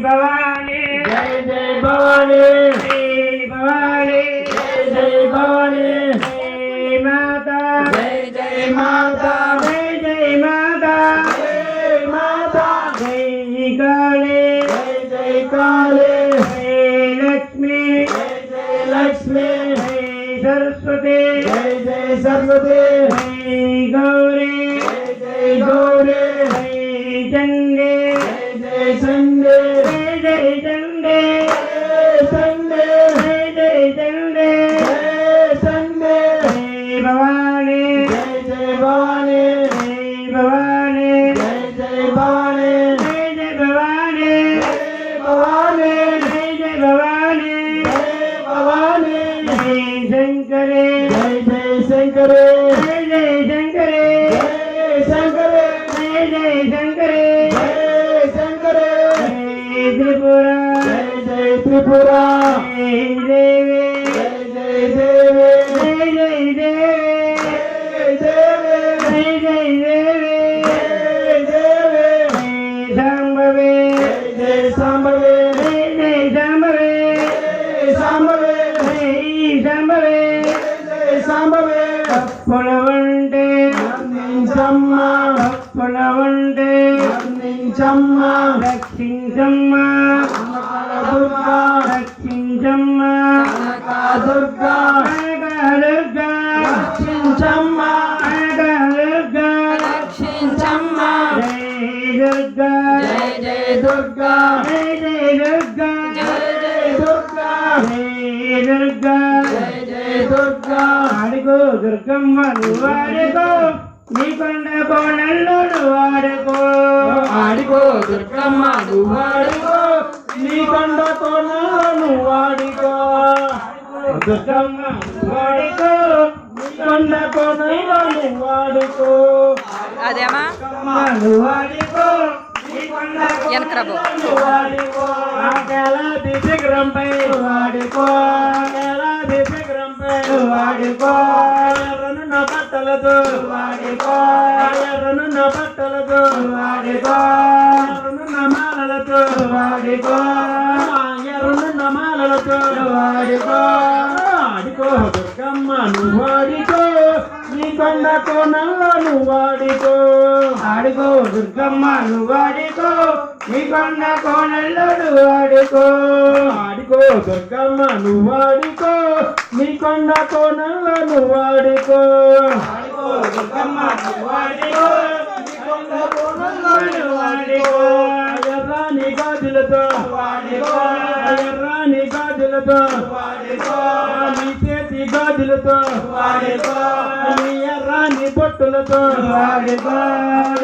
భవానీ జై జై భవానీ భవానీ జై జై భవానీ జై మాతా జై జై మాతా జై జై మాతా జై మాతా జై కాళీ జై జై కాళీ జై లక్ష్మీ జై జై లక్ష్మీ జై సరస్వతి జై జై సరస్వతి జై గౌరీ జై జై గౌరీ జై చండీ జై జై చండీ జై జై చండీ జై చండీ జై జై చండీ జై చండీ జై భవానీ జై జై భవానీ జై భవానీ జై జై భవానీ జై జై భవానీ జై భవానీ జై జై భవానీ జై భవానీ జై శంకరే జై జై శంకరే జై జై శంకరే జై శంకరే జై జై శంకరే జై శంకరే జై త్రిపుర జై జై త్రిపుర జై దేవి జై జై దేవి జై జై దేవి జై దేవి జై జై దేవి జై దేవి జై శాంభవి జై జై సాంబవే జై జై శాంభవి జై సాంబవే జై శాంభవి జై సాంబవే పొలవంటే అందించమ్మ పొలవంటే అందించమ్మ రక్షించమ్మ దుర్గా రక్షించమ్మ కనక దుర్గా కనకదుర్గా రక్షించమ్మ కనకదుర్గా రక్షించమ్మ జై దుర్గా జై జై దుర్గా జై జై దుర్గా జై జై దుర్గా జై దుర్గా జై జై దుర్గా ఆడుకో దుర్గమ్మ నువ్వు ఆడుకో నీ కొండ కోణల్లో నువ్వు ఆడుకో ఆడికో దుర్గమ్మ నువ్వు ఆడికో నీ కొండ కోణను వాడికో దుర్గమ్మ నువ్వు ఆడుకో నీ కొండ కోణను వాడికో అదేమా దుర్గమ్మ నువ్వు ఆడుకో నీ కొండ వెనకరాబో నువ్వు వాడికో ఆకేలాది శిఖరంపై వాడికో ఆకేలాది శిఖరంపై వాడికో ఎర్రనున్న బట్టలతో వాడికో ఎర్రనున్న బట్టలతో వాడికో ఎర్రనున్న మాలలతో వాడికో ఎర్రనున్న మాలలతో వాడికో ఆడికో దుర్గమ్మ నువ్వు వాడికో నీ కొండ కోణంలో నువ్వు వాడికో ఆడుకో దుర్గమ్మ నువ్వు ఆడుకో నీ కొండ కోణల్లో నువ్వు ఆడుకో ఆడికో దుర్గమ్మ నువ్వు వాడికో నీ కొండ కోణంలో నువ్వు వాడికో ఆడుకో దుర్గమ్మ నువ్వు ఆడుకో నీ కొండ కోణల్లో నువ్వు ఆడుకో ఎర్రాని గాజులతో వాడుకో ఎర్రాని గాజులతో వాడుకో నీ చేతి గాజులతో వాడుకో నీ ఎర్రాని బొట్టులతో వాడుకో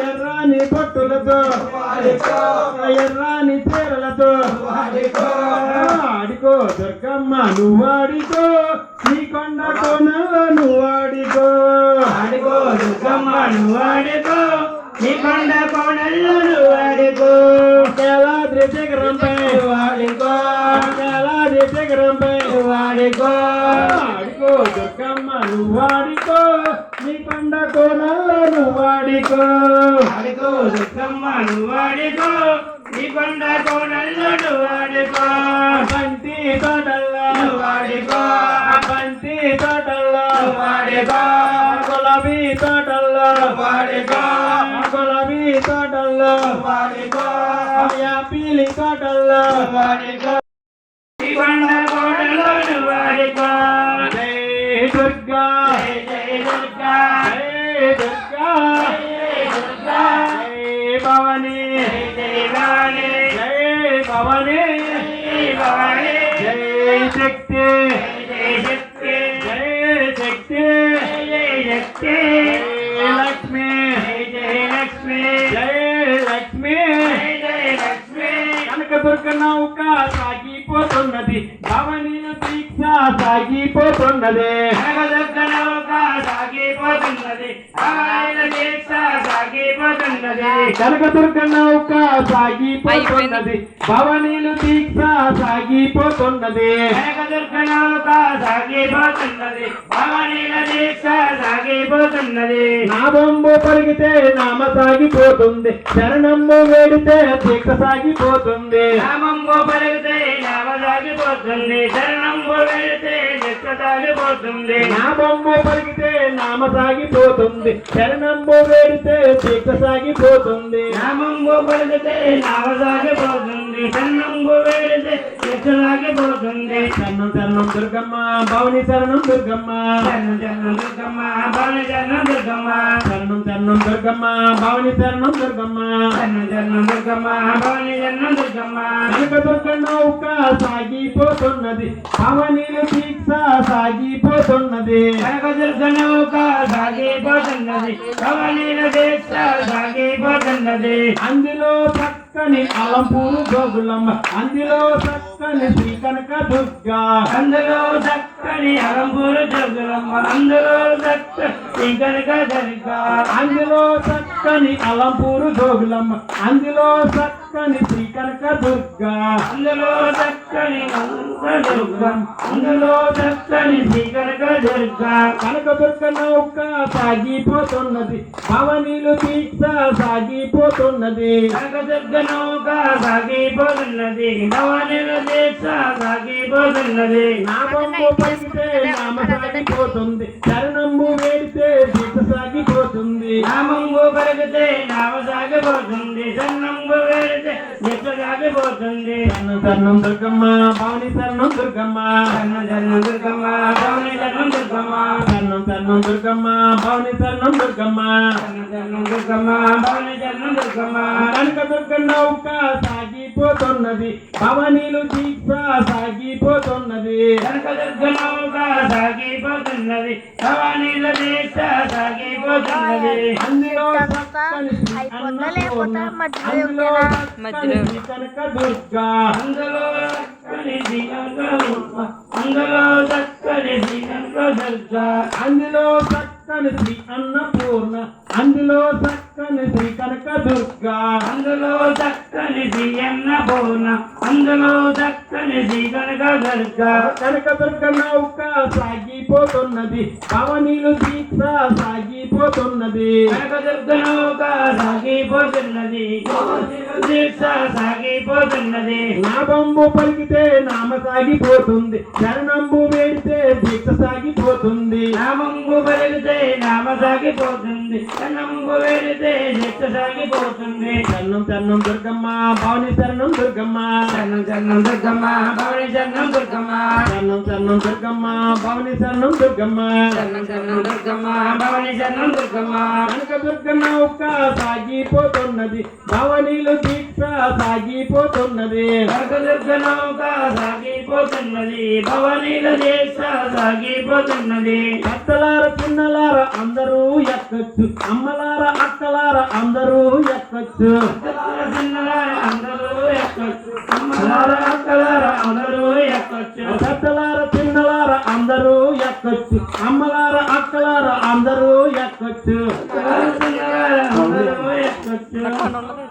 ఎర్రాని బొట్టులతో వాడుకో ఎర్రాని చీరలతో వాడుకో ఆడికో దుర్గమ్మ నువ్వు వాడికో నీ కొండ కోణంలో నువ్వు వాడికో ఆడుకో దుర్గమ్మ నువ్వు ఆడుకో నీ కొండ కోణల్లో నువ్వు ఆడుకో కేలాద్రి శిఖరంపై వాడుకో కేలాద్రి శిఖరంపై వాడుకో ఆడికో దుర్గమ్మ నువ్వు వాడికో నీ కొండ కోణంలో నువ్వు వాడికో ఆడుకో దుర్గమ్మ నువ్వు ఆడుకో నీ కొండ కోణల్లో నువ్వు ఆడుకో బంతి తోటల్లో వాడుకో బంతి తోటల్లో వాడుకో గులాబీ తోటల్లో వాడుకో గులాబీ తోటల్లో వాడుకో యాపిలి తోటల్లో వాడుకో నీ కొండ కోణల్లో నువ్వు ఆడుకో జై దుర్గా జై జై దుర్గా జై దుర్గా జై దుర్గా జై భవానీ జై భవానీ జై భవానీ జై భవానీ జై శక్తి జై శక్తి జై శక్తి జై శక్తి జై లక్ష్మి జై లక్ష్మి జై లక్ష్మి జై లక్ష్మి కనకదుర్గ నౌక సాగిపోతున్నది భవనీయ దీక్ష సాగిపోతున్నది కనకదుర్గ నౌక సాగిపోతున్నది భవానీ దీక్ష సాగిపోతున్నది కనకదుర్గ నౌక సాగిపోతున్నది భవనీలు దీక్ష సాగిపోతున్నది కనకదుర్గ నౌక సాగిపోతున్నది భవనీల దీక్ష సాగిపోతున్నది నా బొమ్మ పరిగితే నామ సాగిపోతుంది శరణమ్ము వేడితే దీక్ష సాగిపోతుంది నామంబు పలికితే నామ సాగిపోతుంది శరణంబు వేడితే దీక్ష సాగిపోతుంది నా బొమ్మ పరిగితే నామ సాగిపోతుంది శరణంబు వేడితే దీక్ష సాగిపోతుంది నామంబు పలికితే నామ సాగిపోతుంది శరణంబు వేడితే దీక్ష సాగిపోతుంది శరణం శరణం దుర్గమ్మ భవని శరణం దుర్గమ్మ శరణం శరణం దుర్గమ్మ భవని శరణం దుర్గమ్మ శరణం శరణం దుర్గమ్మ భవని శరణం దుర్గమ్మ శరణం శరణం దుర్గమ్మ భవని శరణం దుర్గమ్మ కనకదుర్గ నౌక సాగిపోతున్నది భవనీలు దీక్ష సాగిపోతున్నది కనకదుర్గ నౌక సాగిపోతున్నది భవనీల దీక్ష సాగిపోతున్నది అందులో చక్కని అలంపూరు గోగులమ్మ అందులో చక్కని శ్రీ కనక దుర్గా అందులో చక్కని అలంపూరు జగులమ్మ అందులో చక్కని కనక దుర్గా అందులో చక్కని అలంపూరు గోగులమ్మ అందులో చక్కని శ్రీ కనక దుర్గా అందులో చక్కని కనక దుర్గా అందులో చక్కని శ్రీ కనక దుర్గా కనకదుర్గ నౌక సాగిపోతున్నది భవనీలు దీక్ష సాగిపోతున్నది కనకదుర్గ నౌక సాగిపోతున్నది భవనీల దీక్ష సాగిపోతున్నది నా బొమ్మ పలికితే నామ సాగిపోతుంది శరణంబు వేడితే దీక్ష సాగిపోతుంది నామంబు పలికితే నామ సాగిపోతుంది శరణంబు వేడితే దీక్ష సాగిపోతుంది శరణం శరణం దుర్గమ్మ భవని శరణం దుర్గమ్మ శరణం శరణం దుర్గమ్మ భవని శరణం దుర్గమ్మ శరణం శరణం దుర్గమ్మ భవని శరణం దుర్గమ్మ శరణం శరణం దుర్గమ్మ భవని శరణం దుర్గమ్మ కనకదుర్గ నౌక సాగిపోతున్నది భవనీలు దీక్ష సాగిపోతున్నది కనకదుర్గ నౌక సాగిపోతున్నది భవనీల దీక్ష సాగిపోతున్నది అందులో చక్కని శ్రీ అన్నపూర్ణ అందులో చక్కని శ్రీ కనక దుర్గా అందులో చక్కని శ్రీకనక అందులో చక్కని శ్రీకనక దుర్గా అందులో చక్కని శ్రీ అన్నపూర్ణ అందులో చక్కని శ్రీ కనక దుర్గా అందులో చక్కని శ్రీ అన్నపూర్ణ అందులో చక్కని శ్రీ కనక దుర్గా కనకదుర్గ నౌక సాగిపోతున్నది భవనీలు దీక్ష సాగిపోతున్నది కనకదుర్గ నౌక సాగిపోతున్నది దీక్ష సాగిపోతున్నది నా బొమ్మ పలికితే నామ సాగిపోతుంది శరణంబు వేడితే దీక్ష సాగిపోతుంది నామంబు పలికితే నామ సాగిపోతుంది శరణంబు వేడితే దీక్ష సాగిపోతుంది శరణం శరణం దుర్గమ్మ భవని శరణం దుర్గమ్మ శరణం శరణం దుర్గమ్మ భవని శరణం దుర్గమ్మ శరణం శరణం దుర్గమ్మ భవని శరణం దుర్గమ్మ శరణం శరణం దుర్గమ్మ భవని శరణం దుర్గమ్మ కనకదుర్గ నౌక సాగిపోతున్నది భవనీలు దీక్ష సాగిపోతున్నది కనకదుర్గ నౌక సాగిపోతున్నది భవనీల దీక్ష సాగిపోతున్నది అత్తలార చిన్నలార అందరూ ఎక్కొచ్చు అమ్మలార అక్కలార అందరూ ఎక్కొచ్చు చిన్నలార అందరూ ఎక్కొచ్చు అమ్మలార అక్కలార అందరూ ఎక్కొచ్చు పెద్దలార చిన్నలార అందరూ ఎక్కొచ్చు అమ్మలార అక్కలార అందరూ ఎక్కొచ్చు చిన్నలార అందరూ ఎక్కొచ్చు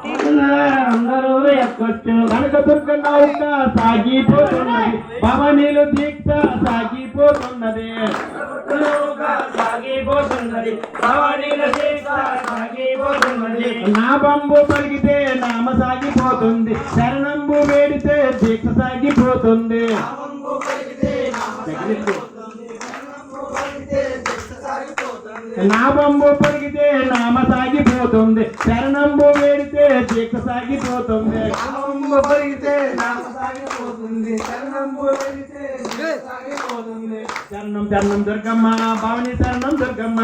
చిన్నలార అందరూ ఎక్కొచ్చు కనకదుర్గ నౌక సాగిపోతున్నది భవనీలు దీక్ష సాగిపోతున్నది నౌక సాగిపోతున్నది భవనీల దీక్ష సాగిపోతున్నది నా బంబు పలికితే నామ సాగిపోతుంది శరణంబు వేడితే దీక్ష సాగిపోతుంది నా బంబు పలికితే నామ సాగిపోతుంది శరణంబు వేడితే దీక్ష సాగిపోతుంది శరణం శరణం దుర్గమ్మ భవని శరణం దుర్గమ్మ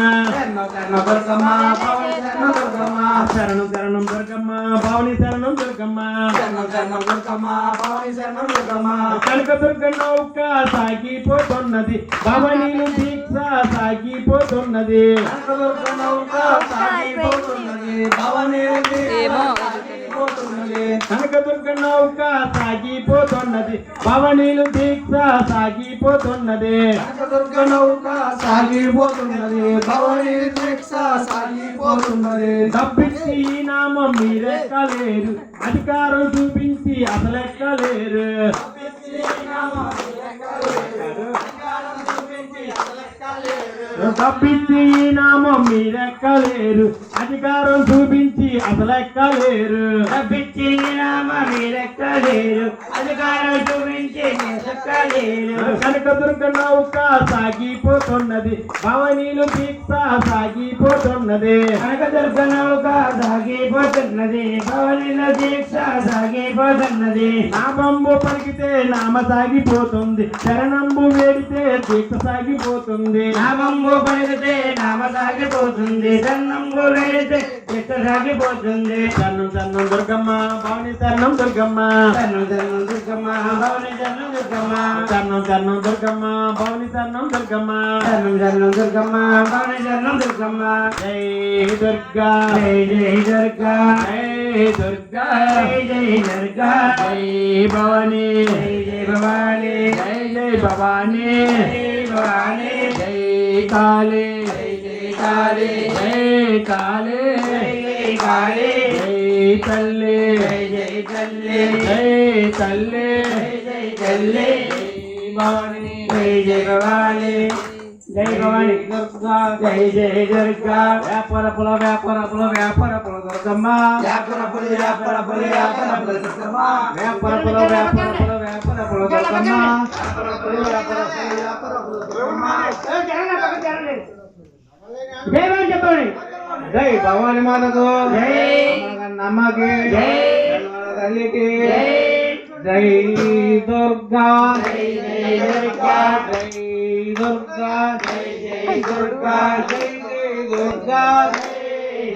శరణం శరణం దుర్గమ్మ భవని శరణం దుర్గమ్మ కనకదుర్గ నౌక సాగిపోతున్నది భవనీలు దీక్ష సాగిపోతున్నది ఏమో కనక కనకదుర్గ నౌక సాగిపోతున్నది భవనీలు దీక్ష సాగిపోతున్నది కనకదుర్గ నౌక సాగిపోతున్నది భవని దీక్ష సాగిపోతున్నది తప్పించి ఈ నామం మీరెక్కలేరు అధికారం చూపించి అసలెక్కలేరు తప్పించి ఈ నామం మీరెక్కలేరు అధికారం చూపించి అసలెక్కలేరు తప్పించి నామ మీరెక్కలేరు అధికారం చూపించి ఎక్కలేరు కనకదుర్గ నౌక సాగిపోతున్నది భవనీలు దీక్ష సాగిపోతున్నది కనకదుర్గ నౌక సాగిపోతున్నది భవనిల దీక్ష సాగిపోతున్నది నామంబు పలికితే నామ సాగిపోతుంది శరణంబు వేడితే దీక్ష సాగిపోతుంది నామంబు పలికితే నామ సాగిపోతుంది సన్నంబు వేడితే దీక్ష సాగిపోతుంది చన్నం చన్నం దుర్గమ్మ భవని చన్నం దుర్గమ్మ తన్ను తన్ను దుర్గమ్మ భవని తన్ను దుర్గమ్మ చన్నం చన్నం దుర్గమ్మ భవని చన్నం దుర్గమ్మ తన్ను తన్ను దుర్గమ్మ భవని తన్ను దుర్గమ్మ జై దుర్గా జై జై దుర్గా జై దుర్గా జై జై దుర్గా జై భవాని జై జై భవాని జై జై భవాని జై భవాని జై కాళీ జై జై కాళీ జై కాళీ జై జై కాళీ జై తల్లి జై జై తల్లి జై తల్లి జై జై తల్లి భవాని జై జై భవాని జై భవాని దుర్గా జై జై దుర్గా వ్యాపారపుల దుర్గమ్మ వ్యాపరపులి వ్యాపరపులి వ్యాపరపులి దుర్గమ్మ వ్యాపారపుల దుర్గమ్మ జై భవాని చెప్పండి జై భవాని మాతకు జై నమ్మకి జై తల్లికి జై జై దుర్గా జై జై దుర్గా జై దుర్గా జై జై దుర్గా జై జై దుర్గా జై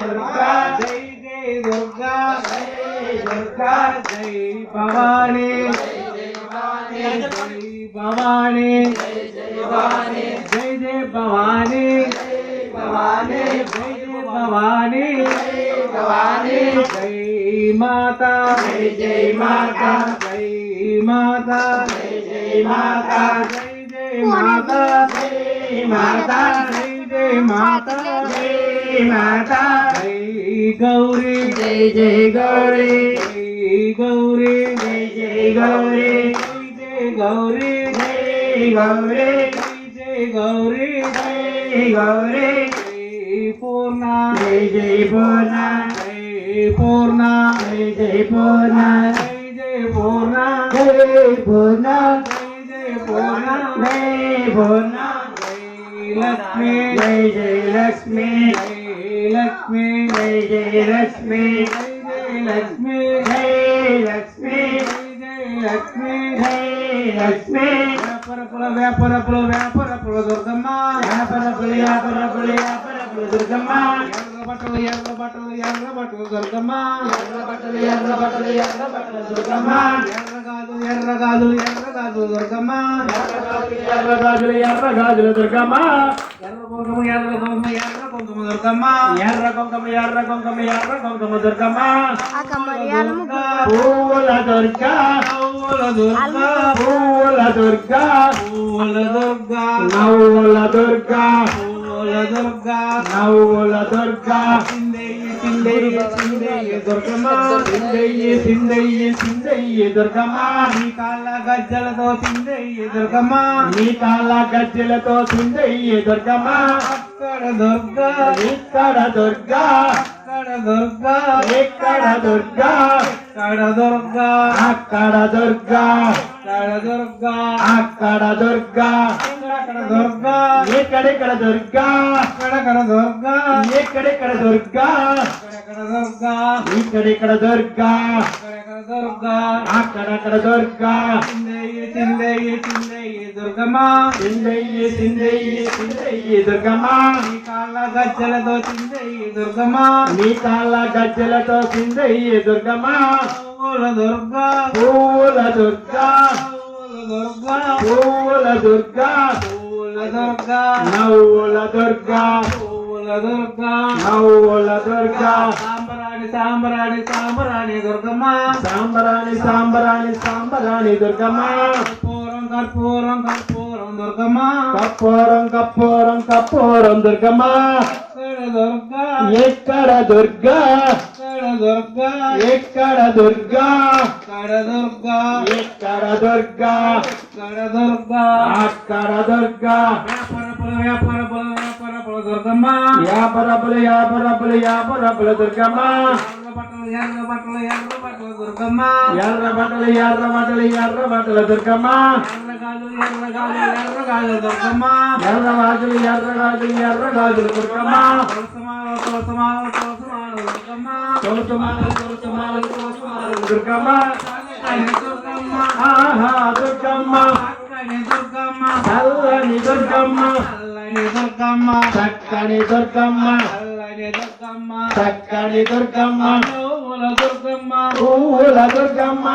దుర్గా జై జై దుర్గా జై దుర్గా జై భవాని జై భవాని జై భవాని జై జై భవాని జై జై భవాని జై భవాని జై జై భవాని జై భవాని జై మాతా జై జై మాతా జై మాతా జై జై మాతా జై జై మాతా జై మాతా జై జై మాతా జై మాతా జై గౌరీ జై జై గౌరీ జై గౌరీ జై జై గౌరీ జై గౌరీ జై గౌరీ జై గౌరీ జై గౌరీ జై పూర్ణ జై జై పూర్ణ జై పూర్ణ జై జై పూర్ణ జై పూర్ణ జై పూర్ణ జై పూర్ణ జై పూర్ణ జై లక్ష్మి జై జై లక్ష్మి జై లక్ష్మి జై జై లక్ష్మి జై లక్ష్మి జై లక్ష్మి జై లక్ష్మి జై లక్ష్మి వ్యాపారపుల దుర్గమ్మ వ్యాపరపులి దుర్గమ్మ ఎర్ర బట్టలు దుర్గమ్మ ఎర్ర బట్టలు దుర్గమ్మ ఎర్ర గాజులు దుర్గమ్మ ఎర్ర గాజులు దుర్గమ్మ ఎర్ర కుంకుమ దుర్గమ్మ ఎర్ర కుంకుమ దుర్గమ్మ పూల దుర్గా పూల దుర్గా పూల దుర్గా నవ్వుల దుర్గా పూల దుర్గా నవ్వుల దుర్గా సిందయ్య దుర్గమ్మ సిందయ్య దుర్గమ్మ నీ కాళ్ళ గజ్జలతో సిందయ్య దుర్గమ్మ నీ కాళ్ళ గజ్జలతో సిందయ్య దుర్గమ్మ అక్కడ దుర్గా ఇక్కడ దుర్గా అక్కడ దుర్గా ఇక్కడ దుర్గా అక్కడ దుర్గా అక్కడ దుర్గా అక్కడ దుర్గా అక్కడ దుర్గా అక్కడ దుర్గా ఎక్కడెక్కడ దుర్గా అక్కడక్కడ దుర్గా ఎక్కడెక్కడ దుర్గా అక్కడక్కడ దుర్గా ఇక్కడెక్కడ దుర్గా అక్కడక్కడ దుర్గా అక్కడక్కడ దుర్గా సిందయ్య దుర్గమ్మ సిందయ్య దుర్గమ్మ నీ కాళ్ళ గజ్జలతో సిందయ్య దుర్గమ్మ నీ కాళ్ళ గజ్జలతో సిందయ్య దుర్గమ్మ పూల దుర్గా పూల దుర్గా పూల దుర్గా పూల దుర్గా పూల దుర్గా నవ్వుల దుర్గా పూల దుర్గా నవ్వుల దుర్గా సాంబరాణి సాంబరాణి సాంబరాణి దుర్గమ్మ సాంబరాణి సాంబరాణి సాంబరాణి దుర్గమ్మ కర్పూరం కర్పూరం కర్పూరం దుర్గమ్మ కర్పూరం కర్పూరం కర్పూరం దుర్గమ్మ ఎక్కడ దుర్గా ఎక్కడ దుర్గా ఎక్కడ దుర్గా ఎక్కడ దుర్గా ఎక్కడ దుర్గా ఎక్కడ దుర్గా అక్కడ దుర్గా వ్యాపారపుల దుర్గమ్మ యాపరపుల దుర్గమ్మ ఎర్ర బట్టలు దుర్గమ్మ ఎర్ర బట్టలు దుర్గమ్మ ఎర్ర గాజులు దుర్గమ్మ ఎర్ర గాజులు దుర్గమ్మ తులసమాలు దుర్గమ్మ ఆహా దుర్గమ్మ చల్లని దుర్గమ్మ చక్కని దుర్గమ్మ చక్కని దుర్గమ్మ పూల దుర్గమ్మ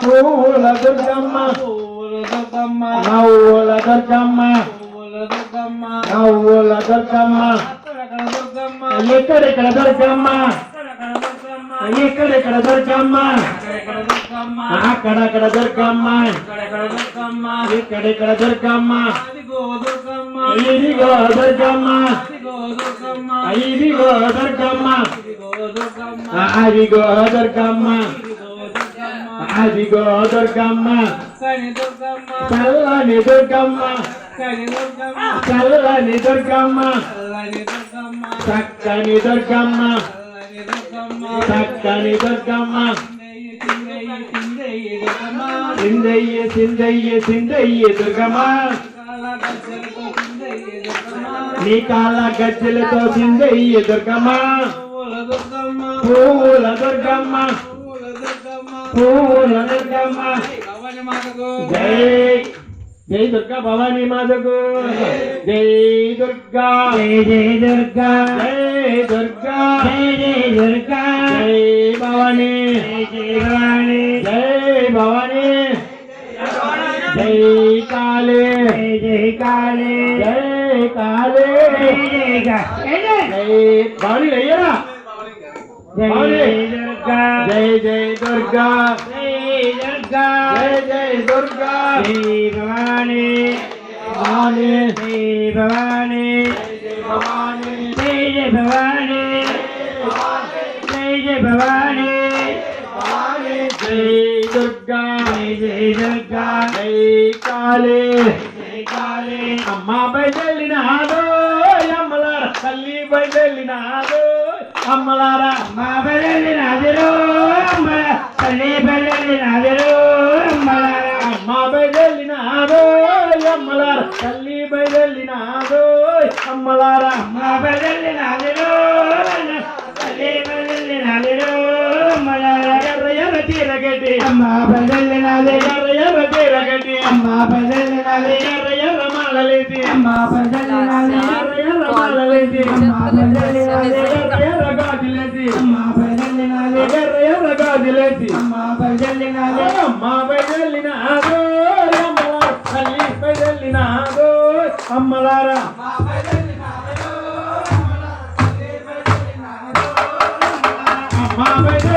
పూల దుర్గమ్మ నవ్వుల దుర్గమ్మ నవ్వుల దుర్గమ్మ ఎక్కడెక్కడ దుర్గమ్మ ఎక్కడెక్కడ దుర్గమ్మ అక్కడక్కడ దుర్గమ్మ ఇక్కడెక్కడ దుర్గమ్మ ఇదిగో దుర్గమ్మ ఇదిగో దుర్గమ్మ అదిగో దుర్గమ్మ అదిగో దుర్గమ్మ చల్లని దుర్గమ్మ చల్లని దుర్గమ్మ చక్కని దుర్గమ్మ చక్కని దుర్గమ్మ సిందయ్య సిందయ్య సిందయ్య దుర్గమ్మ నీ కాళ్ళ గజ్జలతో సిందయ్య దుర్గమ్మ పూల దుర్గమ్మ పూల దుర్గమ్మ జై జై దుర్గా భవానీ మాతకు జై దుర్గా జై దుర్గా జై దుర్గా జై దుర్గా జై భవానీ జై భవానీ జై భవానీ జై కాళీ జై కాళీ జై కాళీ జై భవానీ అయ్యరా జై దుర్గా జై జై దుర్గా జై దుర్గా జై జై దుర్గా జై భవానీ భవానీ జై భవానీ జై భవానీ జై జై భవానీ జై జై భవానీ భవానీ జై దుర్గా జై దుర్గా జై కాళీ జై కాళీ అమ్మ బయలునాదో అమ్మలార తల్లి బయలునాదో అమ్మలారా అమ్మ బయలునాదిరో అమ్మల తల్లి బయలునాదిరో అమ్మలారా అమ్మ బయలునాదో అమ్మలార తల్లి బయలునాదో అమ్మలారా అమ్మ బయలునాదిరో తల్లి బయలునాదిరో అమ్మలారా ఎర్ర ఎర్ర చీర కట్టి అమ్మ బయలునాది ఎర్ర ఎర్ర చీర కట్టి అమ్మ బయలునాది ఎర్ర ఎర్ర మాలలేసి అమ్మ బయలునాది ఎర్ర ఎర్ర మాలలేసి అమ్మ బయలునాది ఎర్ర గాజులేసి అమ్మ బయలునాది ఎర్ర ఎర్ర గాజులేసి అమ్మ బయలునాది అమ్మ బయలునాదో అమ్మలారా తల్లి బయలునాదో అమ్మలారా అమ్మ బయలునాదో